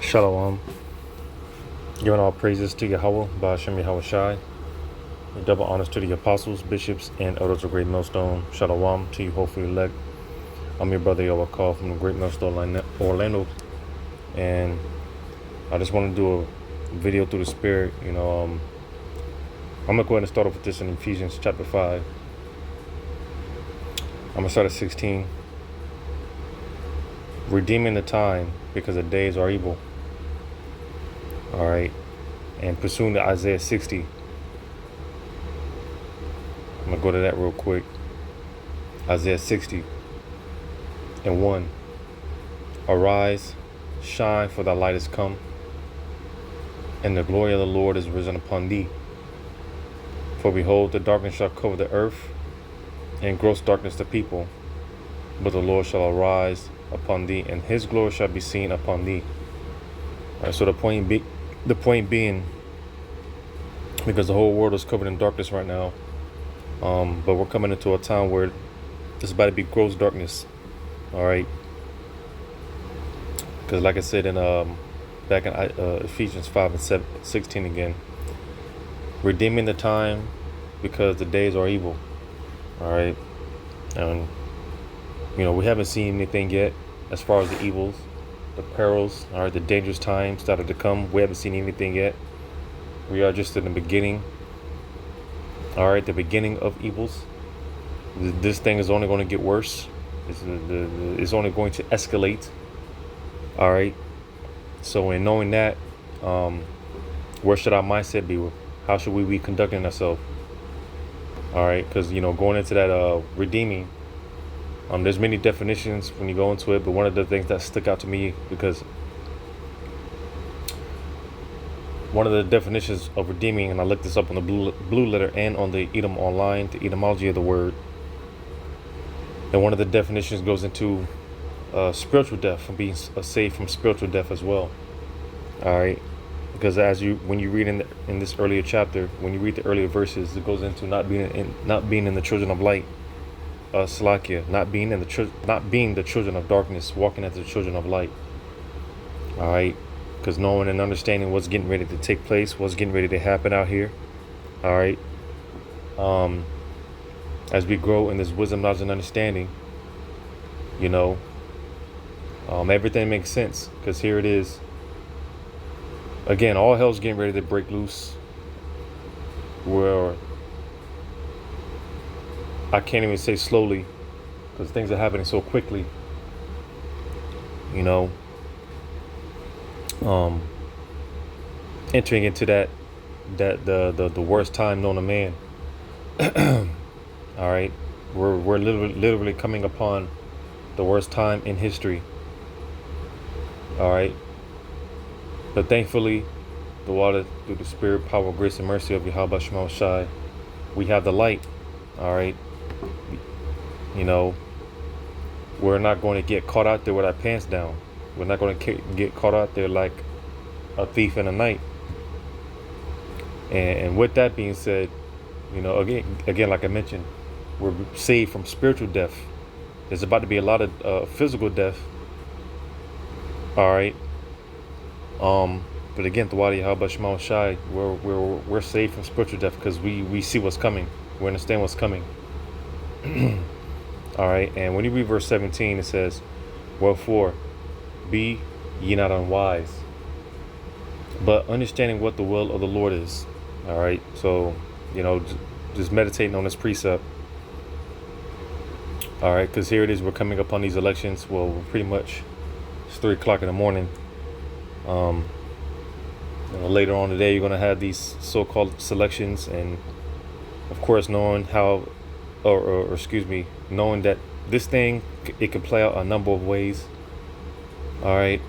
Shalom. Giving all praises to Yahweh, Ba'ashem Yahweh Shai. Double honors to the apostles, bishops, and elders of Great Millstone. Shalom to you, hopefully elect. I'm your brother Yahweh Call from the Great Millstone, Orlando. And I just want to do a video through the Spirit. I'm going to go ahead and start off with this in Ephesians chapter 5. I'm going to start at 16. Redeeming the time because the days are evil. All right. And pursuing the Isaiah 60. I'm going to go to that real quick. Isaiah 60 and 1. Arise, shine, for thy light is come, and the glory of the Lord is risen upon thee. For behold, the darkness shall cover the earth, and gross darkness the people. But the Lord shall arise upon thee, and his glory shall be seen upon thee. All right, so the point being, because the whole world is covered in darkness right now, but we're coming into a time where it's about to be gross darkness. All right, because like I said in back in Ephesians 5 and 16 again, redeeming the time because the days are evil. All right, and we haven't seen anything yet as far as the evils, the perils, all right, the dangerous times that are to come. We haven't seen anything yet. We are just in the beginning. All right, the beginning of evils. This thing is only going to get worse. It's only going to escalate. All right. So in knowing that, where should our mindset be? How should we be conducting ourselves? All right, because going into that redeeming. There's many definitions when you go into it, but one of the things that stuck out to me, because one of the definitions of redeeming, and I looked this up on the blue letter and on the Edom online, the etymology of the word, and one of the definitions goes into spiritual death, from being saved from spiritual death as well. All right, because when you read in this earlier chapter, when you read the earlier verses, it goes into not being in the children of light. Salakia, not being the children of darkness, walking as the children of light. All right, because knowing and understanding what's getting ready to take place, what's getting ready to happen out here. All right, as we grow in this wisdom, knowledge, and understanding, everything makes sense, because here it is. Again, all hell's getting ready to break loose. Where I can't even say slowly, because things are happening so quickly. Entering into that the worst time known to man. All right, we're literally coming upon the worst time in history. All right, but thankfully, the water through the Spirit, power, grace, and mercy of Yahweh Shema Shai, we have the light. All right. We're not going to get caught out there with our pants down. We're not going to get caught out there like a thief in the night. And with that being said, again, like I mentioned, we're saved from spiritual death. There's about to be a lot of physical death. All right. But again, the water Yahweh Shema Shai, we're saved from spiritual death because we see what's coming. We understand what's coming. All right, and when you read verse 17, it says, "Wherefore, be ye not unwise, but understanding what the will of the Lord is." All right, so just meditating on this precept. All right, because here it is, we're coming upon these elections. Well, we're pretty much, it's 3:00 in the morning. Later on today, you're going to have these so-called selections, and of course, knowing knowing that this thing, it can play out a number of ways. All right,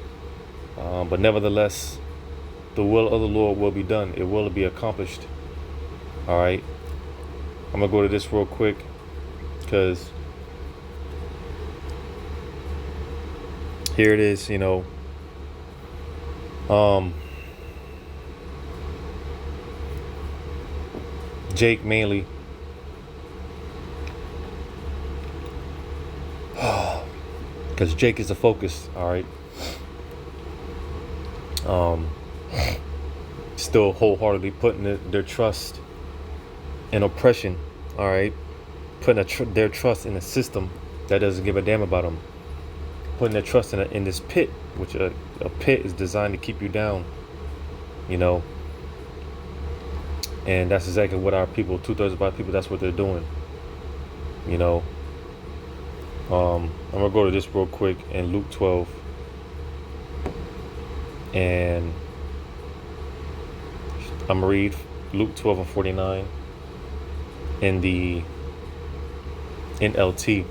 but nevertheless, the will of the Lord will be done. It will be accomplished. All right, I'm gonna go to this real quick, because here it is. Jake mainly. Because Jake is the focus, all right? um, still wholeheartedly putting their trust in oppression. All right, putting their trust in a system that doesn't give a damn about them. Putting their trust in this pit, which a pit is designed to keep you down. You know, and that's exactly what our people, 2/3 of our people, that's what they're doing. You know, I'm gonna go to this real quick in Luke 12, and I'm gonna read Luke 12 and 49 in the NLT.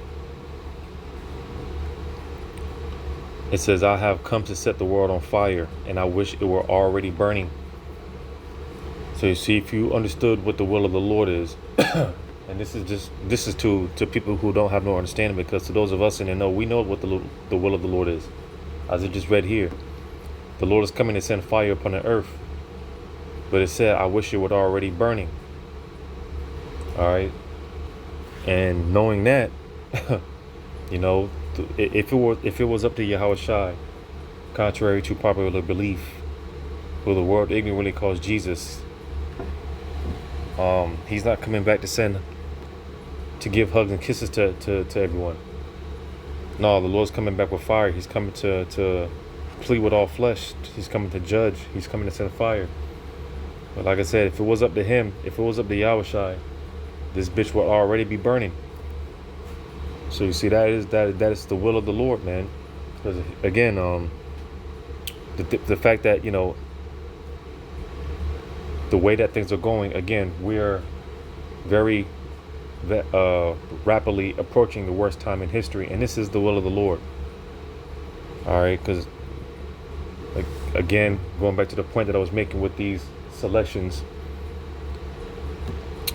It says, "I have come to set the world on fire, and I wish it were already burning." So you see, if you understood what the will of the Lord is, and this is to people who don't have no understanding, because to those of us in the know, we know what the will of the Lord is. As it just read here, the Lord is coming to send fire upon the earth, but it said, "I wish it were already burning." All right, and knowing that, you know, if it was up to Yahweh Shai, contrary to popular belief, who the world ignorantly calls Jesus, he's not coming back to give hugs and kisses to everyone. No, the Lord's coming back with fire. He's coming to plead with all flesh. He's coming to judge. He's coming to send fire. But like I said, if it was up to him, if it was up to Yahweh Shai, this bitch would already be burning. So you see, that is the will of the Lord, man. Because again, the fact that, you know, the way that things are going, again, we're very rapidly approaching the worst time in history, and this is the will of the Lord. All right, because like, again, going back to the point that I was making with these selections,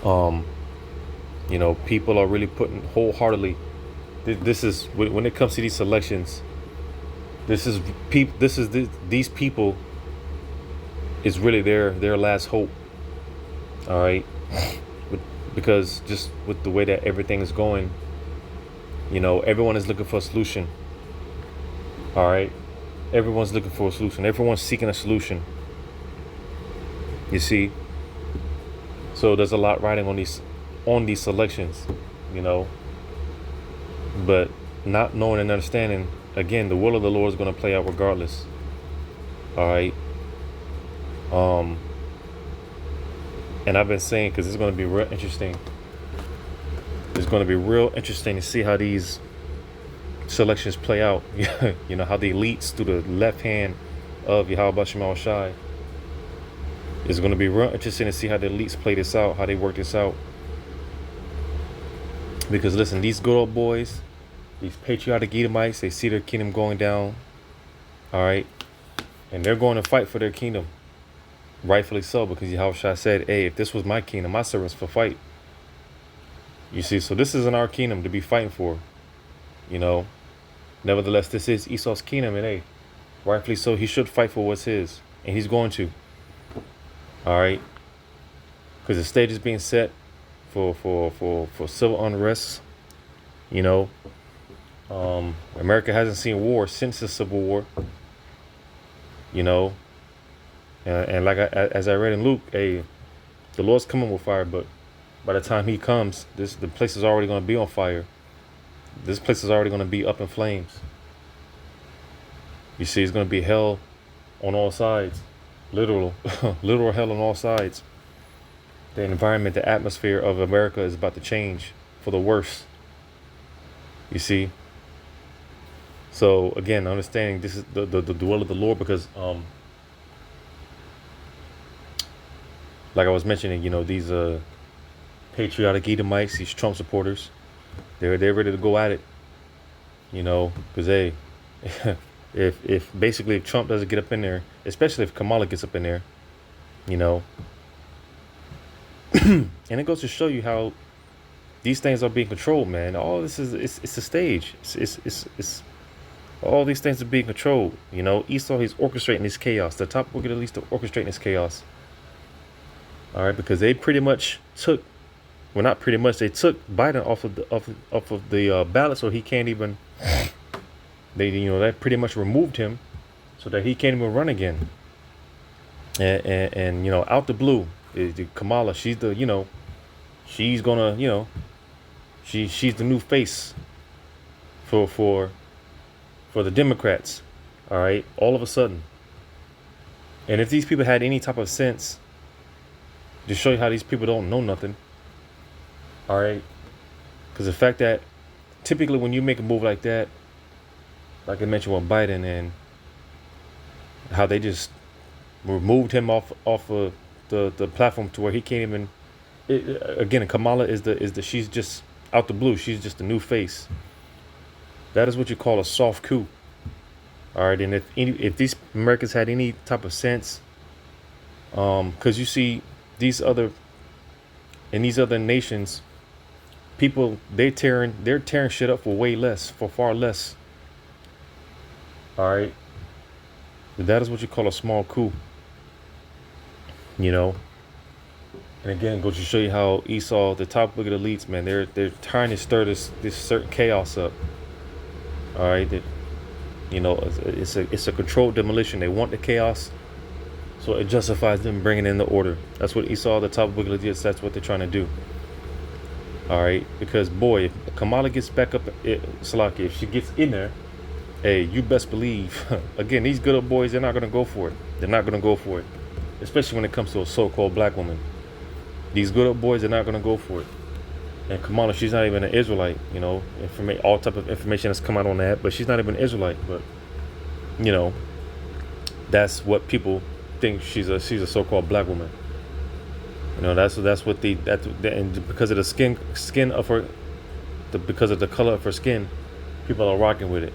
you know, people are really putting wholeheartedly. This is when it comes to these selections. These people is really their last hope. All right, because just with the way that everything is going, you know, everyone is looking for a solution. All right, everyone's looking for a solution. Everyone's seeking a solution. You see, so there's a lot riding on these selections, you know. But not knowing and understanding, again, the will of the Lord is going to play out regardless. All right. And I've been saying, because it's going to be real interesting. It's going to be real interesting to see how these selections play out. You know, how the elites through the left hand of Yahweh Shema Shai. It's going to be real interesting to see how the elites play this out, how they work this out. Because listen, these good old boys, these patriotic Edomites, they see their kingdom going down. All right. And they're going to fight for their kingdom. Rightfully so, because Yahweh said, "Hey, if this was my kingdom, my servants for fight." You see, so this isn't our kingdom to be fighting for. You know. Nevertheless, this is Esau's kingdom, and hey, rightfully so, he should fight for what's his. And he's going to. All right. Because the stage is being set for civil unrest. You know. America hasn't seen war since the Civil War. You know. And like as I read in Luke, the Lord's coming with fire, but by the time he comes, the place is already going to be on fire. This place is already going to be up in flames. You see, it's going to be hell on all sides, literal hell on all sides. The environment, the atmosphere of America is about to change for the worse. You see. So again, understanding this is the will of the Lord, because like I was mentioning, you know, these patriotic Edomites, these Trump supporters, they're ready to go at it. You know, because hey, if basically if Trump doesn't get up in there, especially if Kamala gets up in there, you know, and it goes to show you how these things are being controlled, man. All this is it's a stage. It's all these things are being controlled. You know, Esau, he's orchestrating this chaos. The top wicked elite are orchestrating this chaos. All right, because they pretty much took, well, not pretty much, they took Biden off of the ballot, so he can't even. They pretty much removed him, so that he can't even run again. And out the blue, Kamala, she's the, she's gonna, she's the new face for the Democrats. All right, all of a sudden. And if these people had any type of sense, to show you how these people don't know nothing. All right, because the fact that typically when you make a move like that, like I mentioned with Biden and how they just removed him off of the platform to where he can't even. Again, Kamala is the she's just out the blue. She's just a new face. That is what you call a soft coup. All right, and if these Americans had any type of sense, because you see these other in these other nations, people they're tearing shit up for way less, for far less. All right, that is what you call a small coup. You know, and again, goes to show you how Esau, the top wicked elites, man, they're trying to stir this certain chaos up. All right, that it's a controlled demolition. They want the chaos, so it justifies them bringing in the order. That's what Esau, the top wicked elites, that's what they're trying to do. All right, because boy, if Kamala gets back up, Salaki, if she gets in there, hey, you best believe. Again, these good old boys, they're not gonna go for it. They're not gonna go for it, especially when it comes to a so-called black woman. These good old boys are not gonna go for it. And Kamala, she's not even an Israelite. All type of information has come out on that, but she's not even an Israelite. But you know, that's what people think she's a so-called black woman. That's what and because of the skin of her, because of the color of her skin, people are rocking with it.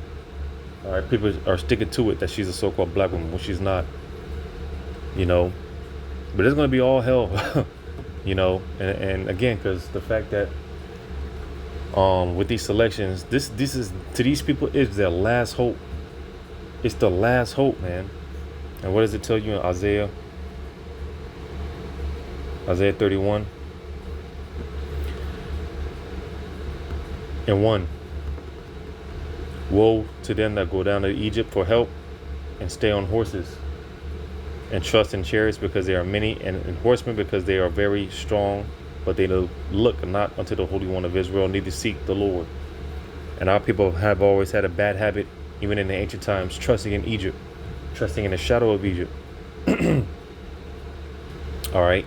All right, people are sticking to it that she's a so-called black woman when she's not. But it's gonna be all hell. And again, because the fact that with these selections, this is, to these people, is their last hope. It's the last hope, man. And what does it tell you in Isaiah 31 and 1? Woe to them that go down to Egypt for help and stay on horses and trust in chariots because they are many, and in horsemen because they are very strong, but they look not unto the Holy One of Israel, neither seek the Lord. And our people have always had a bad habit, even in the ancient times, trusting in Egypt, trusting in the shadow of Egypt. All right.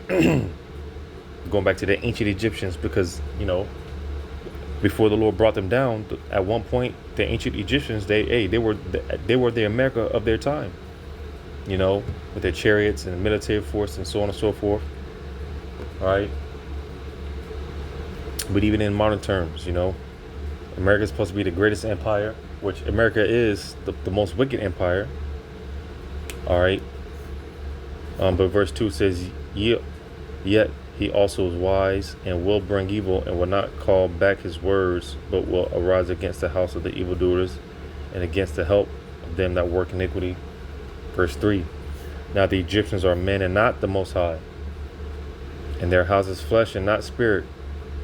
Going back to the ancient Egyptians, because, before the Lord brought them down, at one point, the ancient Egyptians, they were the America of their time, with their chariots and military force and so on and so forth. All right. But even in modern terms, America is supposed to be the greatest empire, which America is the most wicked empire. All right. But verse 2 says, yet he also is wise and will bring evil and will not call back his words, but will arise against the house of the evildoers and against the help of them that work iniquity. Verse 3, now the Egyptians are men and not the Most High, and their house is flesh and not spirit.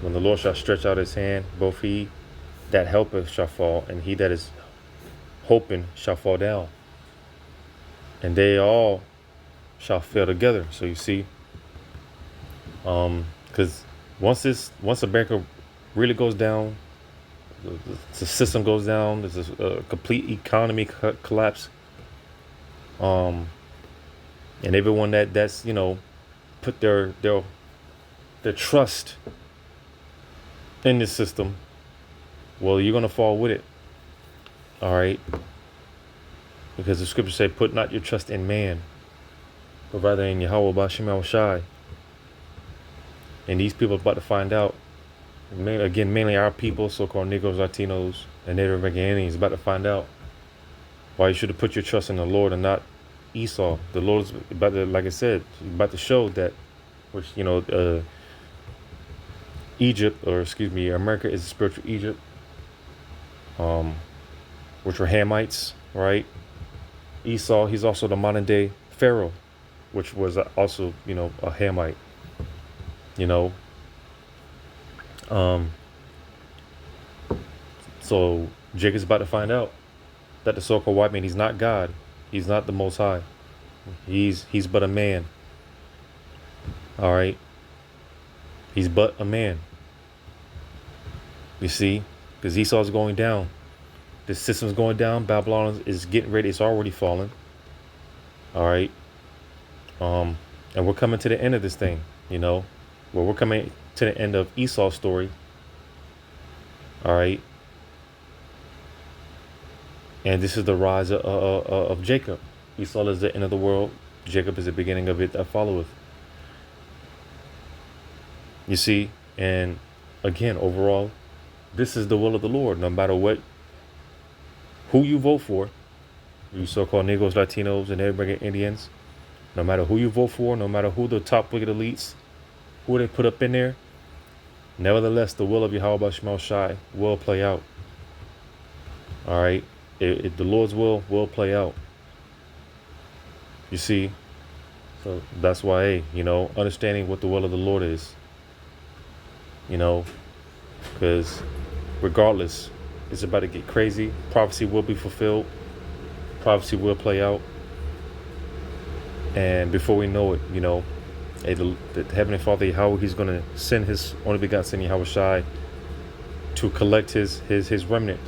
When the Lord shall stretch out his hand, both he that helpeth shall fall, and he that is hoping shall fall down. And they all shall fail together. So you see, because once America really goes down, the system goes down, there's a complete economy collapse. And everyone that's put their trust in this system, well, you're gonna fall with it. All right, because the scriptures say, "Put not your trust in man, but rather in Yahweh B'Shem Shai." And these people are about to find out. Mainly our people, so-called Negroes, Latinos, and Native American Indians, about to find out why you should have put your trust in the Lord and not Esau. The Lord is about to, like I said, about to show that, which Egypt, or excuse me, America is a spiritual Egypt, which were Hamites, right? Esau, he's also the modern day Pharaoh, which was also, a Hamite, So Jacob's about to find out that the so-called white man, he's not God. He's not the Most High. He's but a man. All right. He's but a man. You see, because Esau's going down. The system's going down. Babylon is getting ready. It's already fallen. All right. And we're coming to the end of this thing. Well, we're coming to the end of Esau's story. All right. And this is the rise of Jacob. Esau is the end of the world. Jacob is the beginning of it that followeth. You see, and again, overall, this is the will of the Lord. No matter who you vote for, you so-called Negroes, Latinos, and everybody Indians, no matter who you vote for, no matter who the top wicked elites, who they put up in there, nevertheless, the will of Yahweh Shema Shai will play out. All right. The Lord's will play out. You see, so that's why, understanding what the will of the Lord is, because regardless, it's about to get crazy. Prophecy will be fulfilled. Prophecy will play out. And before we know it, the Heavenly Father Yahweh, He's going to send His only begotten Son Yahweh Shai to collect his remnant.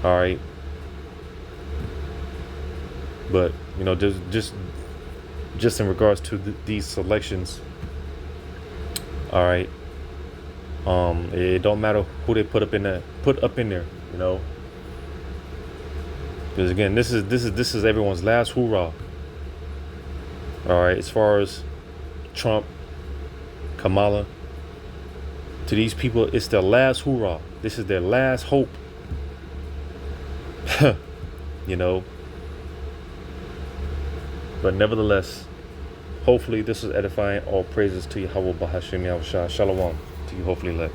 All right. But just in regards to these selections, all right. It don't matter who they put up in there, because again, this is everyone's last hoorah. All right, as far as Trump, Kamala, to these people, it's their last hoorah. This is their last hope. But nevertheless, hopefully this was edifying. All praises to Yahweh Bahashim Yahushua. Shalom to you, hopefully let.